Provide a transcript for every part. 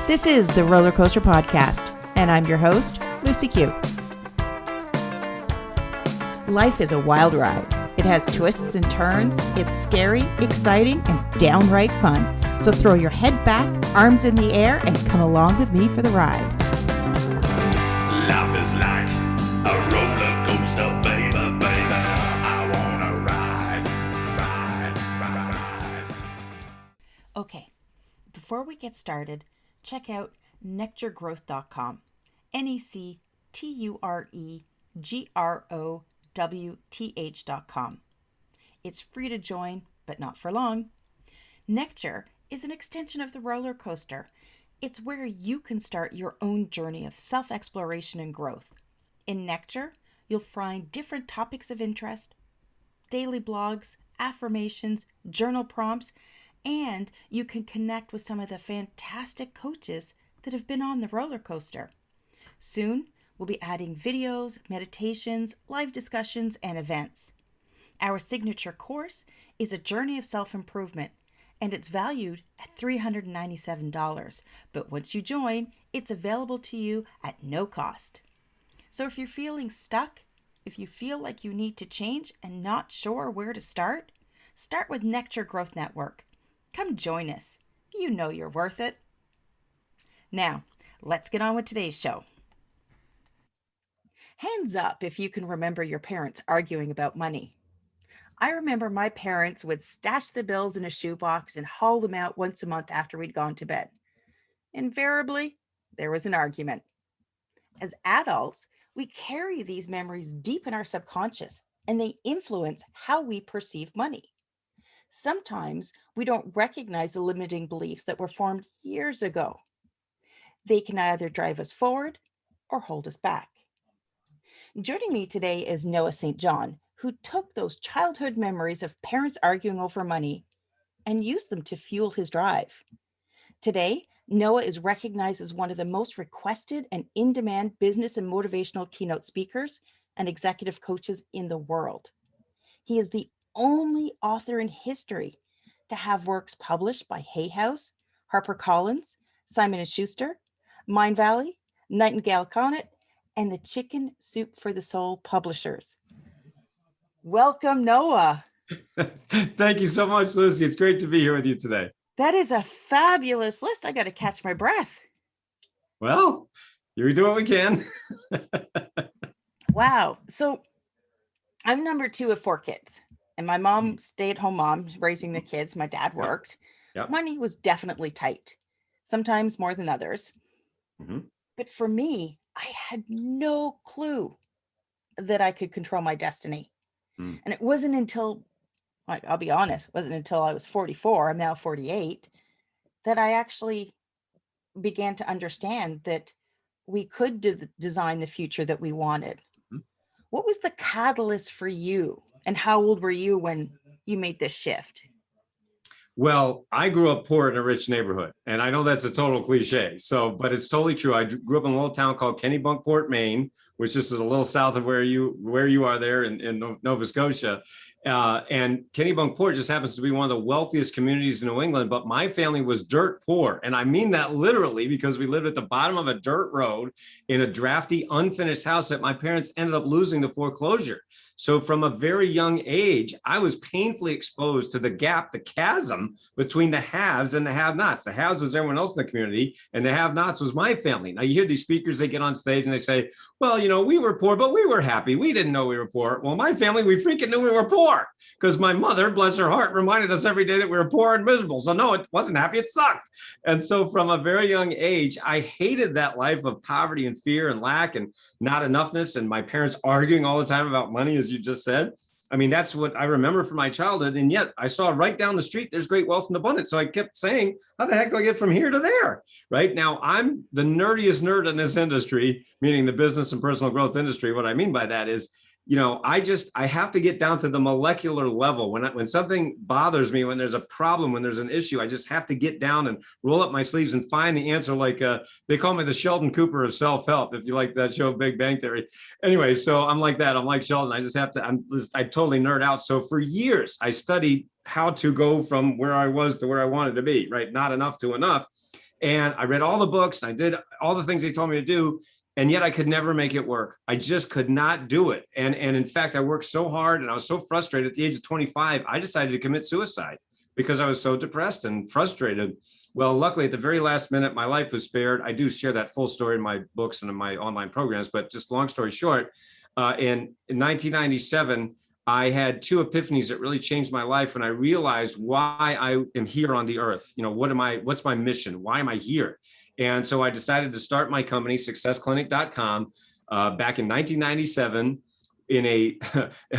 This is the Roller Coaster Podcast, and I'm your host, Lucy Q. Life is a wild ride. It has twists and turns. It's scary, exciting, and downright fun. So throw your head back, arms in the air, and come along with me for the ride. Life is like a roller coaster, baby, baby. I wanna ride. Okay, before we get started, check out nectargrowth.com. nectargrowth.com. It's free to join, but not for long. Nectar is an extension of the roller coaster. It's where you can start your own journey of self-exploration and growth. In Nectar, you'll find different topics of interest, daily blogs, affirmations, journal prompts, and you can connect with some of the fantastic coaches that have been on the roller coaster. Soon, we'll be adding videos, meditations, live discussions, and events. Our signature course is a journey of self-improvement, and it's valued at $397. But once you join, it's available to you at no cost. So if you're feeling stuck, if you feel like you need to change and not sure where to start with Nectar Growth Network. Come join us. You know you're worth it. Now, let's get on with today's show. Hands up if you can remember your parents arguing about money. I remember my parents would stash the bills in a shoebox and haul them out once a month after we'd gone to bed. Invariably, there was an argument. As adults, we carry these memories deep in our subconscious, and they influence how we perceive money. Sometimes we don't recognize the limiting beliefs that were formed years ago. They can either drive us forward or hold us back. Joining me today is Noah St. John, who took those childhood memories of parents arguing over money and used them to fuel his drive. Today, Noah is recognized as one of the most requested and in-demand business and motivational keynote speakers and executive coaches in the world. He is the only author in history to have works published by Hay House, HarperCollins, Simon & Schuster, Mindvalley, Nightingale-Conant, and the Chicken Soup for the Soul publishers. Welcome, Noah. Thank you so much, Lucy. It's great to be here with you today. That is a fabulous list. I got to catch my breath. Well, we do what we can. Wow. So I'm number 2 of 4 kids. And my mom, stay-at-home mom, raising the kids. My dad worked. Yep. Money was definitely tight, sometimes more than others. Mm-hmm. But for me, I had no clue that I could control my destiny. And it wasn't until, I'll be honest, wasn't until I was 44, I'm now 48, that I actually began to understand that we could design the future that we wanted. Mm-hmm. What was the catalyst for you? And how old were you when you made this shift? Well, I grew up poor in a rich neighborhood, and I know that's a total cliche. But it's totally true. I grew up in a little town called Kennebunkport, Maine, which is a little south of where you are there in Nova Scotia. And Kennebunkport just happens to be one of the wealthiest communities in New England. But my family was dirt poor, and I mean that literally, because we lived at the bottom of a dirt road in a drafty, unfinished house that my parents ended up losing to foreclosure. So from a very young age, I was painfully exposed to the gap, the chasm between the haves and the have-nots. The haves was everyone else in the community, and the have-nots was my family. Now you hear these speakers, they get on stage and they say, well, we were poor, but we were happy. We didn't know we were poor. Well, my family, we freaking knew we were poor because my mother, bless her heart, reminded us every day that we were poor and miserable. So no, it wasn't happy, it sucked. And so from a very young age, I hated that life of poverty and fear and lack and not enoughness, and my parents arguing all the time about money, as you just said. I mean, that's what I remember from my childhood. And yet I saw right down the street, there's great wealth and abundance. So I kept saying, how the heck do I get from here to there? Right now, I'm the nerdiest nerd in this industry, meaning the business and personal growth industry. What I mean by that is, I have to get down to the molecular level. When something bothers me, when there's a problem, when there's an issue, I just have to get down and roll up my sleeves and find the answer. Like they call me the Sheldon Cooper of self-help, if you like that show, Big Bang Theory. Anyway, so I'm like that. I'm like Sheldon. I just have to, I totally nerd out. So for years, I studied how to go from where I was to where I wanted to be, right? Not enough to enough. And I read all the books. I did all the things they told me to do. And yet I could never make it work. I just could not do it. And in fact, I worked so hard and I was so frustrated at the age of 25, I decided to commit suicide because I was so depressed and frustrated. Well, luckily at the very last minute, my life was spared. I do share that full story in my books and in my online programs, but just long story short, in 1997, I had two epiphanies that really changed my life. And I realized why I am here on the earth. You know, what's my mission? Why am I here? And so I decided to start my company, successclinic.com, back in 1997 in a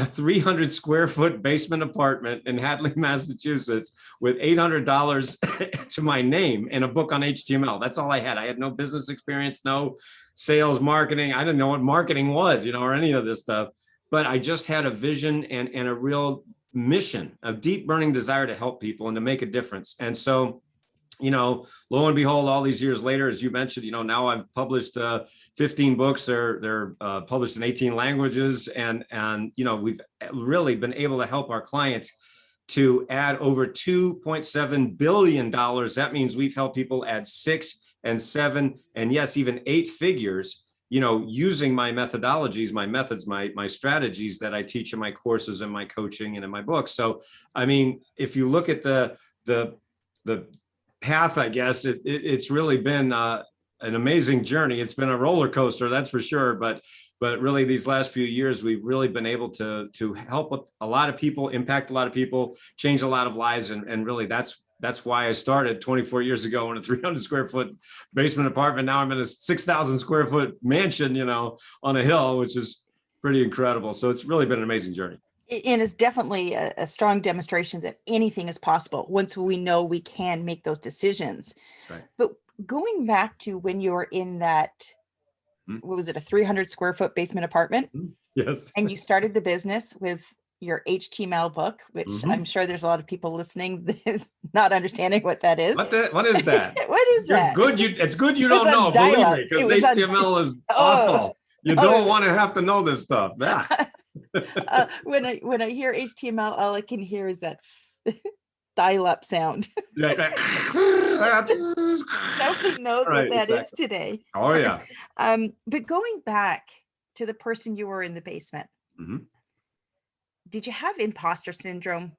300 square foot basement apartment in Hadley, Massachusetts, with $800 to my name and a book on HTML. That's all I had. I had no business experience, no sales, marketing. I didn't know what marketing was, or any of this stuff. But I just had a vision and a real mission, a deep burning desire to help people and to make a difference. And so, lo and behold, all these years later, as you mentioned, now I've published 15 books. They're published in 18 languages. And we've really been able to help our clients to add over $2.7 billion. That means we've helped people add 6 and 7 and yes, even 8 figures, using my methodologies, my methods, my strategies that I teach in my courses and my coaching and in my books. So, I mean, if you look at the path, I guess it's really been an amazing journey. It's been a roller coaster, that's for sure. But really, these last few years, we've really been able to help a lot of people, impact a lot of people, change a lot of lives, and really that's why I started 24 years ago in a 300 square foot basement apartment. Now I'm in a 6,000 square foot mansion, on a hill, which is pretty incredible. So it's really been an amazing journey. And it's definitely a strong demonstration that anything is possible once we know we can make those decisions. Right. But going back to when you were in that, what was it, a 300 square foot basement apartment? Yes. And you started the business with your HTML book, which I'm sure there's a lot of people listening that is not understanding what that is. What is that? What is that? It's good you don't know, believe me, because HTML is awful. You don't want to have to know this stuff. When I hear HTML, all I can hear is that dial-up sound. Nobody knows what that is today. Oh yeah. But going back to the person you were in the basement, did you have imposter syndrome?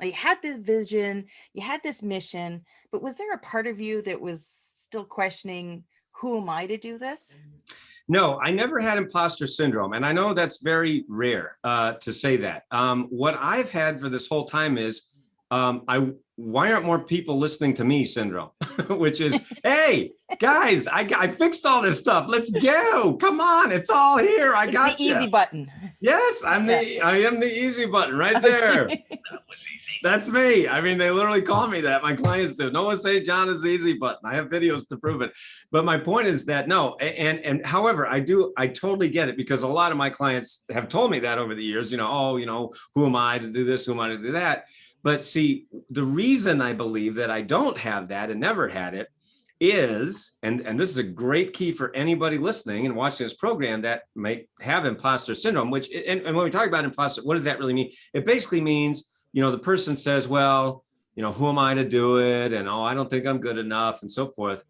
You had the vision, you had this mission, but was there a part of you that was still questioning, who am I to do this? No, I never had imposter syndrome. And I know that's very rare to say that. What I've had for this whole time is, why aren't more people listening to me syndrome, which is, hey, guys, I fixed all this stuff. Let's go. Come on. It's all here. I got the easy button. Yes, I am the easy button right there. Okay. That's me. I mean, they literally call me that. My clients do. No one say John is the easy button. I have videos to prove it. But my point is that no, and however, I totally get it, because a lot of my clients have told me that over the years, who am I to do this? Who am I to do that? But see, the reason I believe that I don't have that and never had it is, and this is a great key for anybody listening and watching this program that may have imposter syndrome, which, and when we talk about imposter, what does that really mean? It basically means, the person says, well, who am I to do it? And, I don't think I'm good enough and so forth.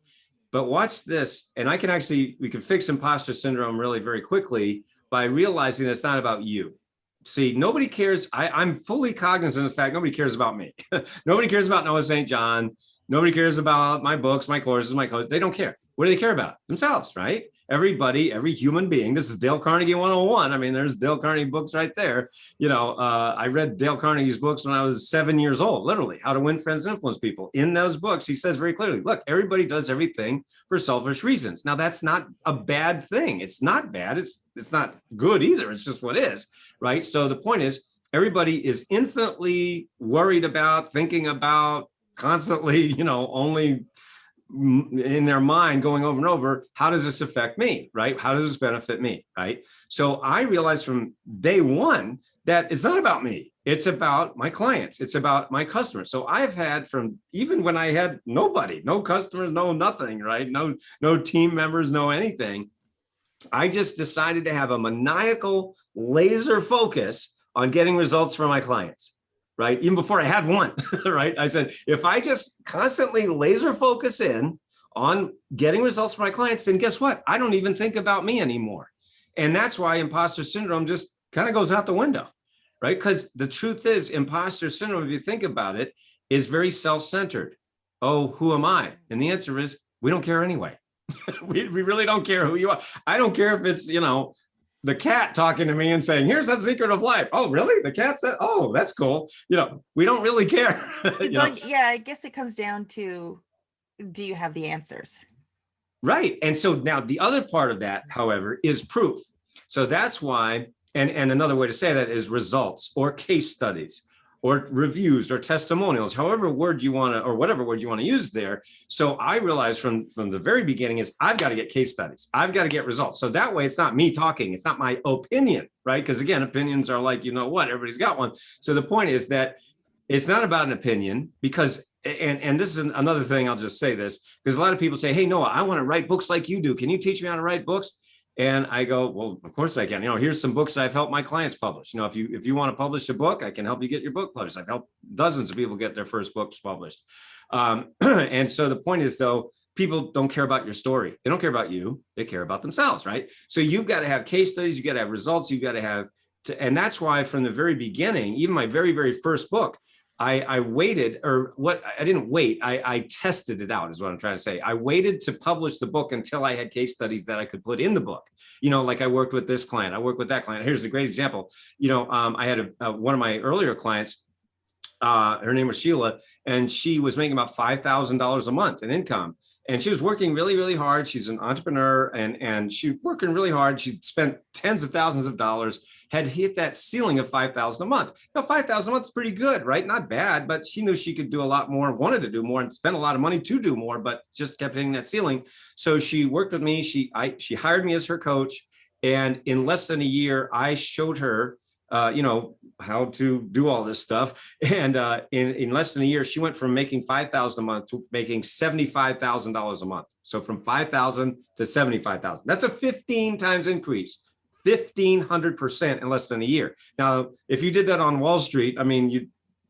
But watch this. And we can fix imposter syndrome really very quickly by realizing that it's not about you. See, nobody cares. I'm fully cognizant of the fact nobody cares about me. Nobody cares about Noah St. John. Nobody cares about my books, my courses, my code. They don't care. What do they care about? Themselves, right? Everybody, every human being. This is Dale Carnegie 101. I mean, there's Dale Carnegie books right there. I read Dale Carnegie's books when I was 7 years old, literally, How to Win Friends and Influence People. In those books, he says very clearly, look, everybody does everything for selfish reasons. Now, that's not a bad thing. It's not bad. It's not good either. It's just what is, right? So the point is, everybody is infinitely worried about, thinking about, constantly, only in their mind going over and over, how does this affect me, right? How does this benefit me, right? So I realized from day one that it's not about me. It's about my clients. It's about my customers. So I've had, from even when I had nobody, no customers, no nothing, right? No team members, no anything. I just decided to have a maniacal laser focus on getting results for my clients. Right? Even before I had one, right? I said, if I just constantly laser focus in on getting results for my clients, then guess what? I don't even think about me anymore. And that's why imposter syndrome just kind of goes out the window, right? Because the truth is, imposter syndrome, if you think about it, is very self-centered. Oh, who am I? And the answer is, we don't care anyway. we really don't care who you are. I don't care if it's, the cat talking to me and saying, here's the secret of life. Oh, really? The cat said, oh, that's cool. We don't really care. Yeah, I guess it comes down to, do you have the answers? Right. And so now the other part of that, however, is proof. So that's why, and another way to say that is results or case studies or reviews or testimonials, however word you want to, or whatever word you want to use there. So I realized from the very beginning is I've got to get case studies. I've got to get results. So that way it's not me talking. It's not my opinion, right? Because again, opinions are like, everybody's got one. So the point is that it's not about an opinion because, and this is another thing, I'll just say this, because a lot of people say, hey, Noah, I want to write books like you do. Can you teach me how to write books? And I go, well, of course I can. Here's some books that I've helped my clients publish. If you want to publish a book, I can help you get your book published. I've helped dozens of people get their first books published. And so the point is, though, people don't care about your story. They don't care about you. They care about themselves, right? So you've got to have case studies. You've got to have results. You've got to have, and that's why from the very beginning, even my very, very first book, I waited, or what, I didn't wait, I tested it out is what I'm trying to say. I waited to publish the book until I had case studies that I could put in the book. Like I worked with this client, I worked with that client. Here's a great example. I had one of my earlier clients, her name was Sheila, and she was making about $5,000 a month in income. And she was working really, really hard. She's an entrepreneur and she was working really hard. She spent tens of thousands of dollars, had hit that ceiling of $5,000 a month. Now, $5,000 a month is pretty good, right? Not bad, but she knew she could do a lot more, wanted to do more and spend a lot of money to do more, but just kept hitting that ceiling. So she worked with me. She hired me as her coach. And in less than a year, I showed her how to do all this stuff. And in less than a year, she went from making $5,000 a month to making $75,000 a month. So from $5,000 to $75,000. That's a 15 times increase, 1,500% in less than a year. Now, if you did that on Wall Street,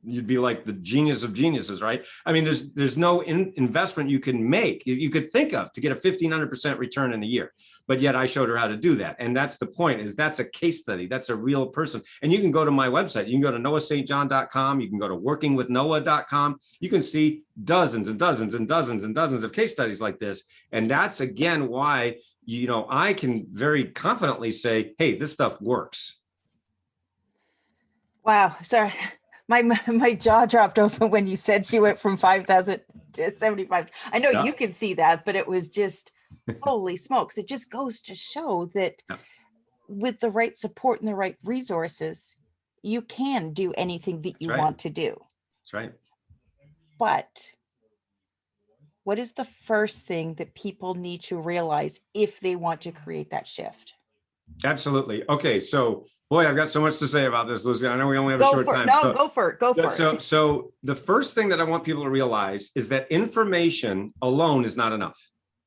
you'd be like the genius of geniuses, right? There's no investment you can make, you could think of to get a 1,500% return in a year. But yet I showed her how to do that. And that's the point, is that's a case study. That's a real person. And you can go to my website. You can go to noahstjohn.com. You can go to workingwithnoah.com. You can see dozens and dozens and dozens and dozens of case studies like this. And that's, again, why, I can very confidently say, hey, this stuff works. Wow. Sorry. My jaw dropped open when you said she went from 5,000 to 75. I know you can see that, but it was just, holy smokes. It just goes to show that with the right support and the right resources, you can do anything that you want to do. That's right. But what is the first thing that people need to realize if they want to create that shift? Absolutely. Okay. So, boy, I've got so much to say about this, Lucy. I know we only have a short time. No, go for it. So the first thing that I want people to realize is that information alone is not enough.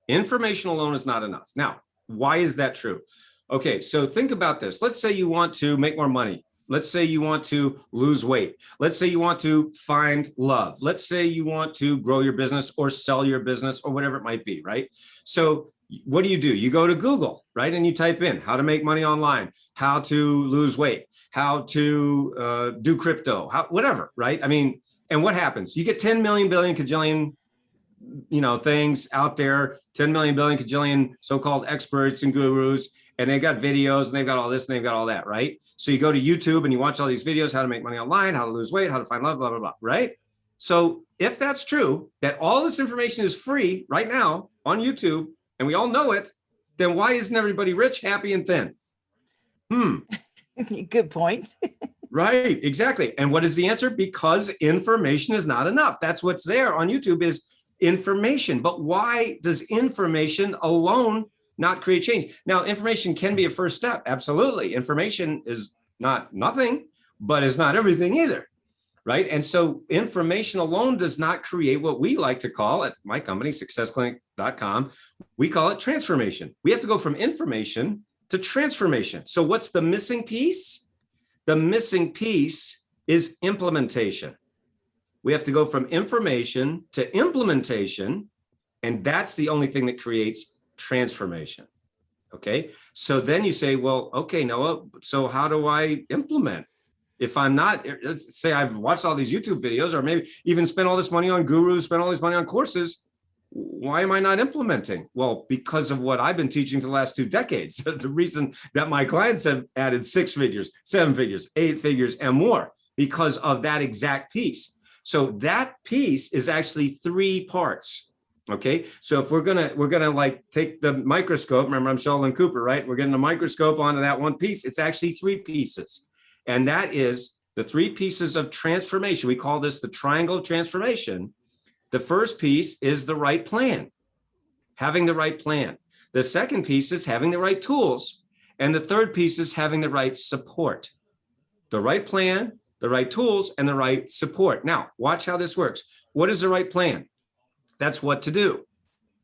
Information alone is not enough. Now, why is that true? Okay, so think about this. Let's say you want to make more money. Let's say you want to lose weight. Let's say you want to find love. Let's say you want to grow your business or sell your business or whatever it might be, right? So what do? You go to Google, right? And you type in how to make money online, how to lose weight, how to do crypto, whatever, right? And what happens? You get 10 million, billion, kajillion, things out there, 10 million, billion, kajillion so-called experts and gurus, and they've got videos and they've got all this and they've got all that, right? So you go to YouTube and you watch all these videos, how to make money online, how to lose weight, how to find love, blah, blah, blah, right? So if that's true, that all this information is free right now on YouTube, and we all know it, then why isn't everybody rich, happy, and thin? Good point. Right, exactly. And what is the answer? Because information is not enough. That's what's there on YouTube is information. But why does information alone not create change? Now, information can be a first step. Absolutely. Information is not nothing, but it's not everything either. Right. And so information alone does not create what we like to call, at my company, successclinic.com, we call it transformation. We have to go from information to transformation. So what's the missing piece? The missing piece is implementation. We have to go from information to implementation. And that's the only thing that creates transformation. Okay. So then you say, well, okay, Noah, so how do I implement? If I'm not, let's say I've watched all these YouTube videos, or maybe even spent all this money on gurus, spent all this money on courses. Why am I not implementing? Well, because of what I've been teaching for the last 2 decades. The reason that my clients have added 6 figures, 7 figures, 8 figures, and more, because of that exact piece. So that piece is actually 3 parts. Okay, so if we're gonna like take the microscope, remember I'm Sheldon Cooper, right? We're getting a microscope onto that one piece. It's actually 3 pieces. And that is the 3 pieces of transformation. We call this the triangle of transformation. The first piece is the right plan, having the right plan. The second piece is having the right tools. And the third piece is having the right support. The right plan, the right tools, and the right support. Now, watch how this works. What is the right plan? That's what to do.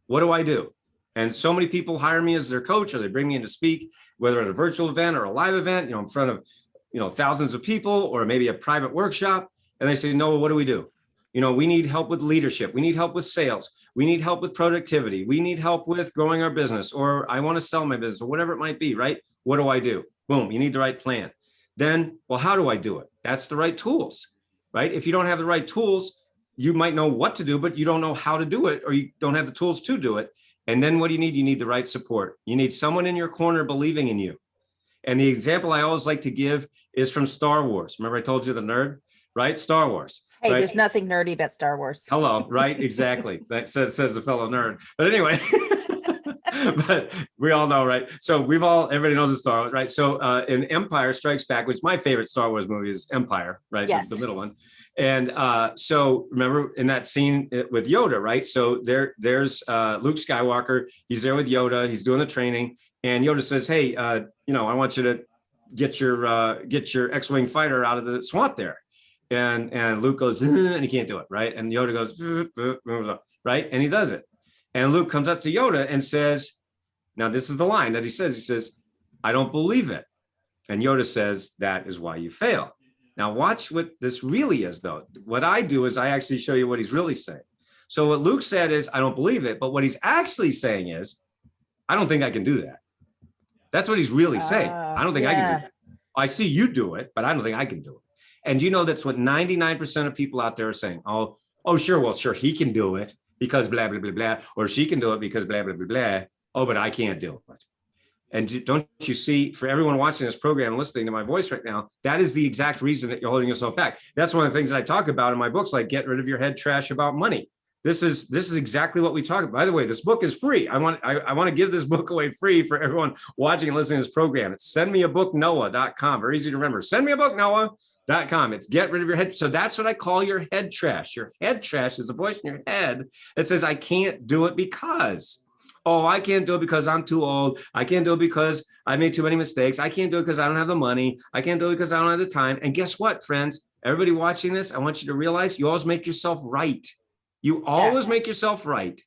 What do I do? And so many people hire me as their coach, or they bring me in to speak, whether at a virtual event or a live event, in front of thousands of people, or maybe a private workshop. And they say, Noah, what do we do? We need help with leadership. We need help with sales. We need help with productivity. We need help with growing our business, or I want to sell my business, or whatever it might be, right? What do I do? Boom, you need the right plan. Then, well, how do I do it? That's the right tools, right? If you don't have the right tools, you might know what to do, but you don't know how to do it, or you don't have the tools to do it. And then what do you need? You need the right support. You need someone in your corner believing in you. And the example I always like to give is from Star Wars. Remember I told you the nerd, right? Star Wars. Hey, right? There's nothing nerdy about Star Wars. Hello, right? Exactly. That says a fellow nerd. But anyway, but we all know, right? So everybody knows the Star Wars, right? So in Empire Strikes Back, which my favorite Star Wars movie is Empire, right? Yes. The middle one. And so remember in that scene with Yoda, right? So there's Luke Skywalker. He's there with Yoda. He's doing the training, and Yoda says, "Hey, I want you to get your X-wing fighter out of the swamp there." And Luke goes, and he can't do it, right? And Yoda goes, right? And he does it. And Luke comes up to Yoda and says, now this is the line that he says, "I don't believe it." And Yoda says, "That is why you fail." Now watch what this really is, though. What I do is I actually show you what he's really saying. So what Luke said is, "I don't believe it." But what he's actually saying is, "I don't think I can do that." That's what he's really saying. I don't think I can do that. I see you do it, but I don't think I can do it. And that's what 99% of people out there are saying. Oh, sure. Well, sure, he can do it because blah, blah, blah, blah. Or she can do it because blah, blah, blah, blah. Oh, but I can't do it. And don't you see, for everyone watching this program and listening to my voice right now, that is the exact reason that you're holding yourself back. That's one of the things that I talk about in my books, like Get Rid of Your Head Trash About Money. This is exactly what we talk about. By the way, this book is free. I want to give this book away free for everyone watching and listening to this program. It's sendmeabooknoah.com. Very easy to remember. Sendmeabooknoah.com. It's Get Rid of Your Head. So that's what I call your head trash. Your head trash is the voice in your head that says, I can't do it because. Oh, I can't do it because I'm too old. I can't do it because I made too many mistakes. I can't do it because I don't have the money. I can't do it because I don't have the time. And guess what, friends? Everybody watching this, I want you to realize you always make yourself right. You always make yourself right.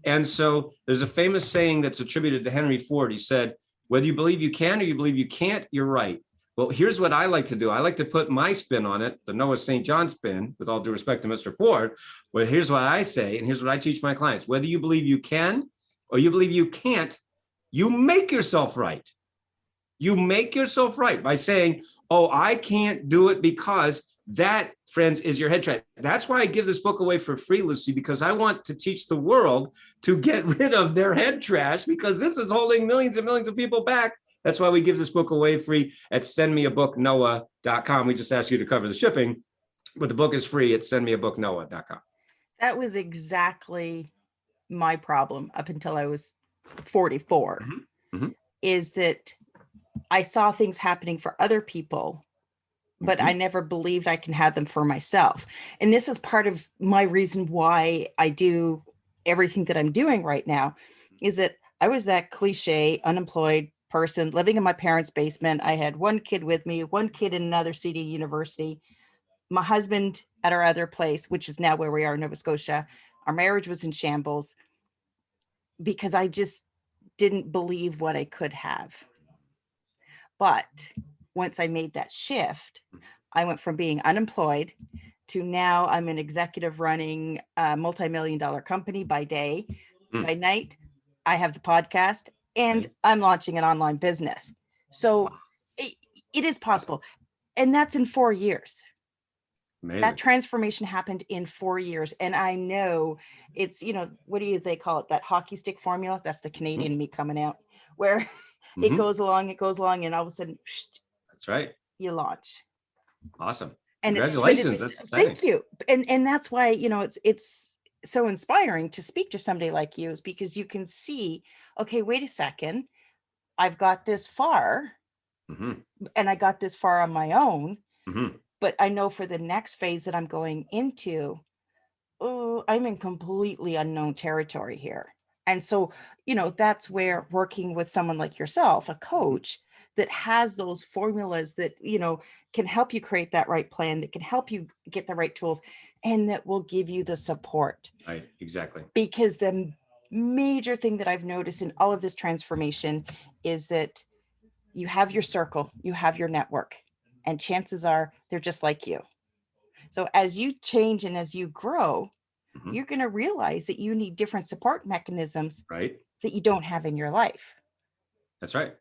And so there's a famous saying that's attributed to Henry Ford. He said, whether you believe you can or you believe you can't, you're right. Well, here's what I like to do. I like to put my spin on it, the Noah St. John spin, with all due respect to Mr. Ford. But here's what I say, and here's what I teach my clients. Whether you believe you can or you believe you can't, you make yourself right. You make yourself right by saying, oh, I can't do it because that, friends, is your head trash. That's why I give this book away for free, Lucy, because I want to teach the world to get rid of their head trash, because this is holding millions and millions of people back. That's why we give this book away free at sendmeabooknoah.com. We just ask you to cover the shipping, but the book is free at sendmeabooknoah.com. That was exactly my problem up until I was 44, is that I saw things happening for other people, but I never believed I can have them for myself. And this is part of my reason why I do everything that I'm doing right now, is that I was that cliche, unemployed person living in my parents' basement. I had one kid with me, one kid in another city university, my husband at our other place, which is now where we are in Nova Scotia. Our marriage was in shambles because I just didn't believe what I could have. But once I made that shift, I went from being unemployed to now I'm an executive running a multi-million-dollar company by day. By night, I have the podcast and Nice. I'm launching an online business. So it is possible. And that's in 4 years. Amazing. That transformation happened in 4 years. And I know it's, what do they call it? That hockey stick formula. That's the Canadian me coming out, where it goes along, and all of a sudden, That's right. you launch. Awesome. And Congratulations. That's exciting. Thank you. And that's why, it's so inspiring to speak to somebody like you, is because you can see, okay, wait a second, I've got this far and I got this far on my own, but I know for the next phase that I'm going into, I'm in completely unknown territory here. And so, that's where working with someone like yourself, a coach that has those formulas that, can help you create that right plan, that can help you get the right tools, and that will give you the support. Right. Exactly. Because the major thing that I've noticed in all of this transformation is that you have your circle, you have your network, and chances are they're just like you. So as you change and as you grow, you're going to realize that you need different support mechanisms right that you don't have in your life. That's right.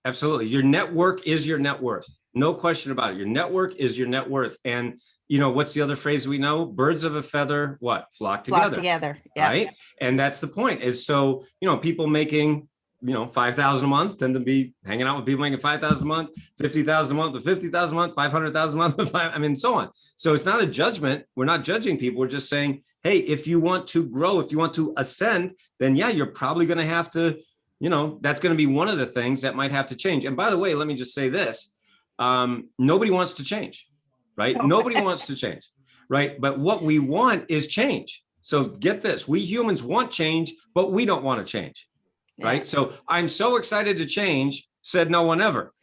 Absolutely. Your network is your net worth. No question about it. Your network is your net worth. And what's the other phrase we know? Birds of a feather, what? Flock together. Flock together. Yeah. Right. And that's the point, is so, people making, 5,000 a month tend to be hanging out with people making 5,000 a month, 50,000 a month, to 50,000 a month, 500,000 a month, so on. So it's not a judgment. We're not judging people. We're just saying, hey, if you want to grow, if you want to ascend, then yeah, you're probably going to have to, that's going to be one of the things that might have to change. And by the way, let me just say this. Nobody wants to change, right? Nobody wants to change, right? But what we want is change. So get this, we humans want change, but we don't want to change, right? So I'm so excited to change, said no one ever,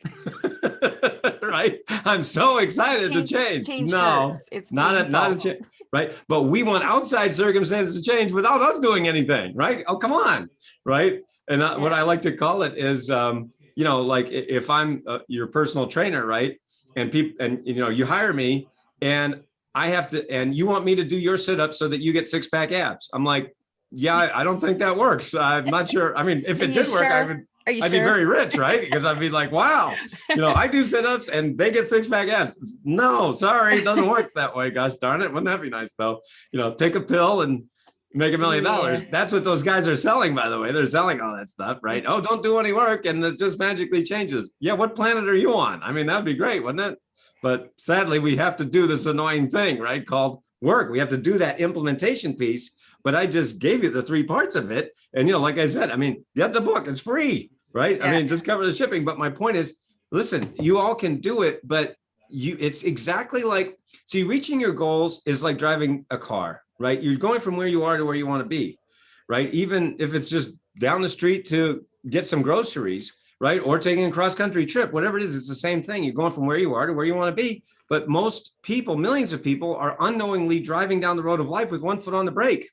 right? I'm so excited to change. No, it's not a change, right? But we want outside circumstances to change without us doing anything, right? Oh, come on, right? And what I like to call it is, like if I'm your personal trainer, right? And people, and you hire me, and I have to, and you want me to do your sit-ups so that you get 6-pack abs. I'm like, yeah, I don't think that works. I'm not sure. I mean, if it did work, I'd be very rich, right? Because I'd be like, wow, I do sit-ups and they get 6-pack abs. No, sorry, it doesn't work that way. Gosh darn it. Wouldn't that be nice though? Take a pill and make $1 million. That's what those guys are selling, by the way. They're selling all that stuff, right? Oh, don't do any work and it just magically changes. Yeah, what planet are you on? I mean, that'd be great, wouldn't it? But sadly, we have to do this annoying thing, right? Called work. We have to do that implementation piece. But I just gave you the 3 parts of it. And, like I said, I mean, get the book, it's free, right? Yeah. I mean, just cover the shipping. But my point is, listen, you all can do it, but it's exactly like, see, reaching your goals is like driving a car, right? You're going from where you are to where you want to be, right? Even if it's just down the street to get some groceries, right? Or taking a cross-country trip, whatever it is, it's the same thing. You're going from where you are to where you want to be. But most people, millions of people, are unknowingly driving down the road of life with one foot on the brake.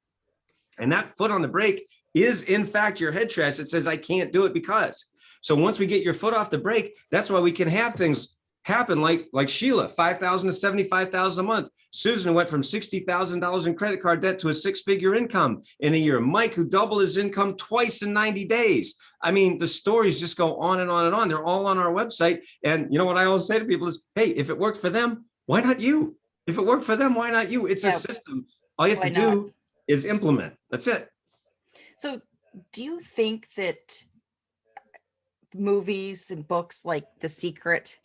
And that foot on the brake is, in fact, your head trash that says, I can't do it because. So once we get your foot off the brake, that's why we can have things happen like Sheila, $5,000 to $75,000 a month. Susan went from $60,000 in credit card debt to a 6-figure income in a year. Mike, who doubled his income twice in 90 days. I mean, the stories just go on and on and on. They're all on our website. And what I always say to people is, hey, if it worked for them, why not you? If it worked for them, why not you? It's a system. All you have to do is implement. That's it. So do you think that movies and books like The Secret,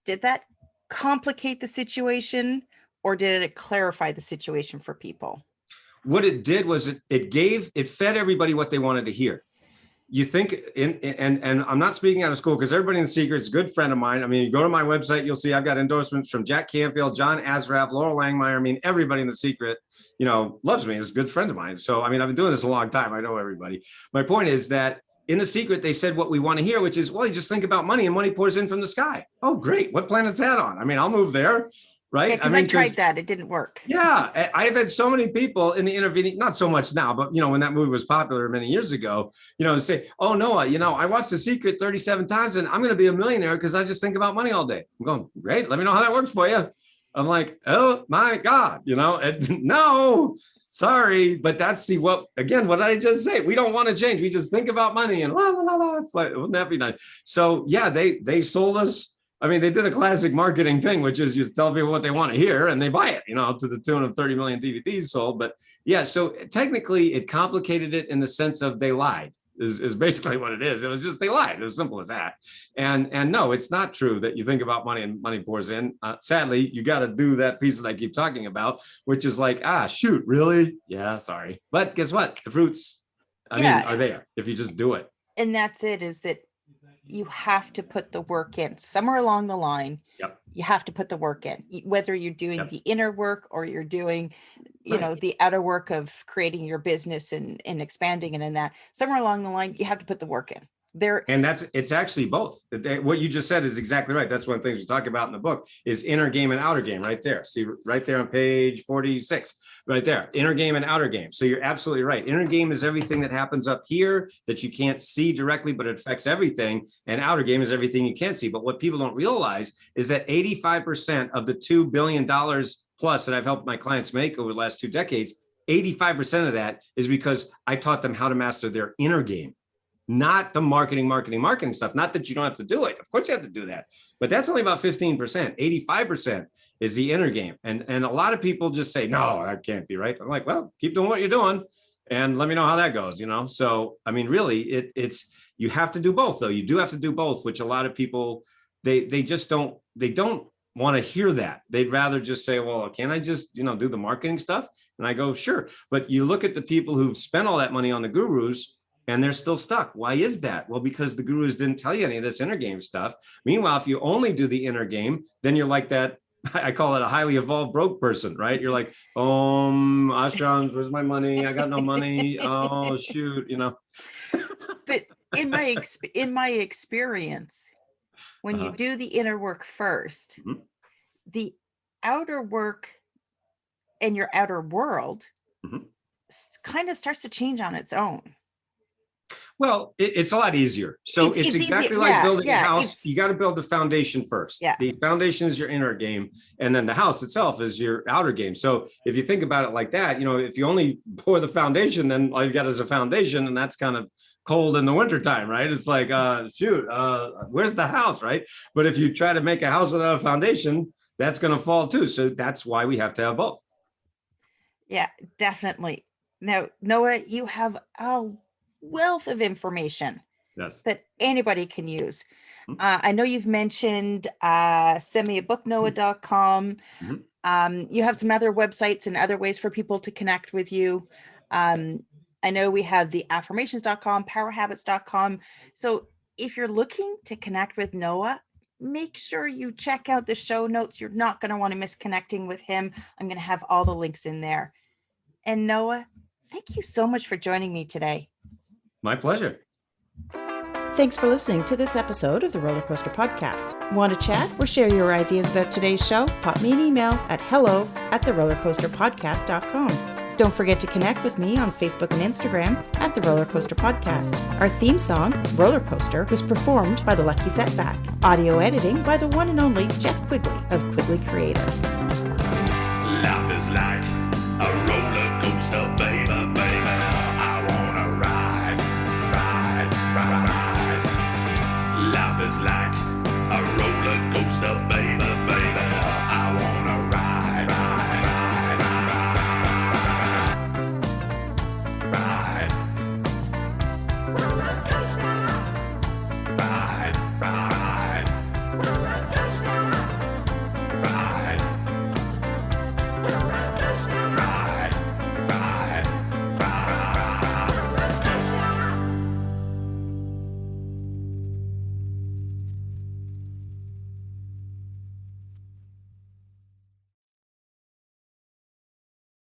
did that complicate the situation, or did it clarify the situation for people? What it did was it fed everybody what they wanted to hear. You think, and I'm not speaking out of school, because everybody in The Secret is a good friend of mine. I mean, you go to my website, you'll see I've got endorsements from Jack Canfield, John Asraf, Laurel Langmeyer. I mean, everybody in The Secret, loves me, is good friends of mine. So, I mean, I've been doing this a long time. I know everybody. My point is that in The Secret, they said what we want to hear, which is, well, you just think about money and money pours in from the sky. Oh, great. What planet's that on? I mean, I'll move there. Right. Yeah, because I tried that. It didn't work. Yeah. I've had so many people in the intervening, not so much now, but, when that movie was popular many years ago, to say, oh, Noah, I watched The Secret 37 times and I'm going to be a millionaire because I just think about money all day. I'm going, great. Let me know how that works for you. I'm like, oh my God, and no, sorry. But that's what I just say. We don't want to change. We just think about money and la, la, la, la. It's like, wouldn't that be nice? So yeah, they sold us. I mean, they did a classic marketing thing, which is you tell people what they want to hear and they buy it, to the tune of 30 million DVDs sold. But yeah, so technically it complicated it in the sense of they lied. Is basically what it is. It was just they lied. It was simple as that. And no, it's not true that you think about money and money pours in. Sadly, you got to do that piece that I keep talking about, which is like, shoot, really? Yeah, sorry. But guess what? The fruits, I mean, are there if you just do it. And that's it, is that you have to put the work in somewhere along the line. Yep. You have to put the work in, whether you're doing the inner work or you're doing, Right. the outer work of creating your business and expanding it, and that somewhere along the line, you have to put the work in there. And it's actually both. What you just said is exactly right. That's one of the things we talk about in the book is inner game and outer game right there. See right there on page 46, right there, inner game and outer game. So you're absolutely right. Inner game is everything that happens up here that you can't see directly, but it affects everything. And outer game is everything you can see. But what people don't realize is that 85% of the $2 billion plus that I've helped my clients make over the last 2 decades, 85% of that is because I taught them how to master their inner game. Not the marketing stuff. Not that you don't have to do it. Of course you have to do that. But that's only about 15%. 85% is the inner game. And a lot of people just say, no, that can't be right. I'm like, well, keep doing what you're doing and let me know how that goes, So, I mean, really, it's you have to do both, though. You do have to do both, which a lot of people, they don't want to hear that. They'd rather just say, well, can I just, do the marketing stuff? And I go, sure. But you look at the people who've spent all that money on the gurus, and they're still stuck. Why is that? Well, because the gurus didn't tell you any of this inner game stuff. Meanwhile, if you only do the inner game, then you're like that. I call it a highly evolved broke person, right? You're like, ashrams, where's my money? I got no money. Oh, shoot, But in my experience, when you do the inner work first, the outer work and your outer world kind of starts to change on its own. Well, it's a lot easier. So it's exactly easier. Like building a house. You got to build the foundation first. Yeah. The foundation is your inner game. And then the house itself is your outer game. So if you think about it like that, if you only pour the foundation, then all you got is a foundation. And that's kind of cold in the wintertime, right? It's like, where's the house, right? But if you try to make a house without a foundation, that's going to fall too. So that's why we have to have both. Yeah, definitely. Now, Noah, you have a wealth of information that anybody can use. I know you've mentioned send me a book, noah.com. You have some other websites and other ways for people to connect with you. I know we have the affirmations.com, powerhabits.com. So if you're looking to connect with Noah, make sure you check out the show notes. You're not going to want to miss connecting with him. I'm going to have all the links in there. And Noah, thank you so much for joining me today. My pleasure. Thanks for listening to this episode of the Roller Coaster Podcast. Want to chat or share your ideas about today's show? Pop me an email at hello@therollercoasterpodcast.com. Don't forget to connect with me on Facebook and Instagram at The Roller Coaster Podcast. Our theme song, Roller Coaster, was performed by The Lucky Setback. Audio editing by the one and only Jeff Quigley of Quigley Creator.